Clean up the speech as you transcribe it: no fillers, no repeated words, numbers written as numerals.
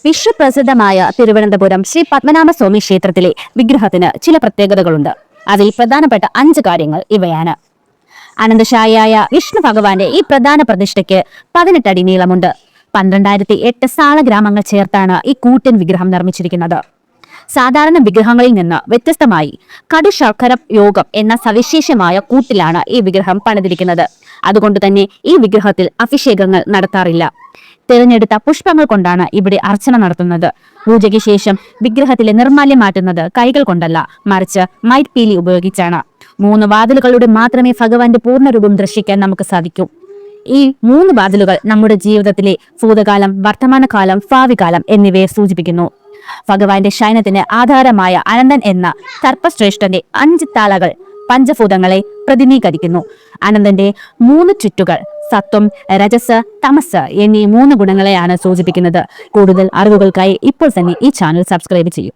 വിശ്വപ്രസിദ്ധമായ തിരുവനന്തപുരം ശ്രീ പത്മനാഭസ്വാമി ക്ഷേത്രത്തിലെ വിഗ്രഹത്തിന് ചില പ്രത്യേകതകളുണ്ട്. അതിൽ പ്രധാനപ്പെട്ട 5 കാര്യങ്ങൾ ഇവയാണ്. അനന്തശായിയായ വിഷ്ണു ഭഗവാന്റെ ഈ പ്രധാന പ്രതിഷ്ഠയ്ക്ക് 18 അടി നീളമുണ്ട്. 12,008 സാളഗ്രാമങ്ങൾ ചേർത്താണ് ഈ കൂറ്റൻ വിഗ്രഹം നിർമ്മിച്ചിരിക്കുന്നത്. സാധാരണ വിഗ്രഹങ്ങളിൽ നിന്ന് വ്യത്യസ്തമായി കടുശർക്കര യോഗം എന്ന സവിശേഷമായ കൂട്ടിലാണ് ഈ വിഗ്രഹം പണിതിരിക്കുന്നത്. അതുകൊണ്ട് തന്നെ ഈ വിഗ്രഹത്തിൽ അഭിഷേകങ്ങൾ നടത്താറില്ല. തിരഞ്ഞെടുത്ത പുഷ്പങ്ങൾ കൊണ്ടാണ് ഇവിടെ അർച്ചന നടത്തുന്നത്. പൂജയ്ക്ക് ശേഷം വിഗ്രഹത്തിലെ നിർമ്മാല്യം മാറ്റുന്നത് കൈകൾ കൊണ്ടല്ല, മറിച്ച് മൈറ്റ്പീലി ഉപയോഗിച്ചാണ്. 3 വാതിലുകളുടെ മാത്രമേ ഭഗവാന്റെ പൂർണ്ണരൂപം ദർശിക്കാൻ നമുക്ക് സാധിക്കൂ. ഈ 3 വാതിലുകൾ നമ്മുടെ ജീവിതത്തിലെ ഭൂതകാലം, വർത്തമാനകാലം, ഭാവികാലം എന്നിവയെ സൂചിപ്പിക്കുന്നു. ഭഗവാന്റെ ശയനത്തിന് ആധാരമായ അനന്തൻ എന്ന സർപ്പശ്രേഷ്ഠന്റെ 5 തലകൾ പഞ്ചഭൂതങ്ങളെ പ്രതിനിധീകരിക്കുന്നു. അനന്തന്റെ 3 ചുറ്റുകൾ സത്വം, രജസ്, തമസ് എന്നീ 3 ഗുണങ്ങളെയാണ് സൂചിപ്പിക്കുന്നത്. കൂടുതൽ അറിവുകൾക്കായി ഇപ്പോൾ തന്നെ ഈ ചാനൽ സബ്സ്ക്രൈബ് ചെയ്യൂ.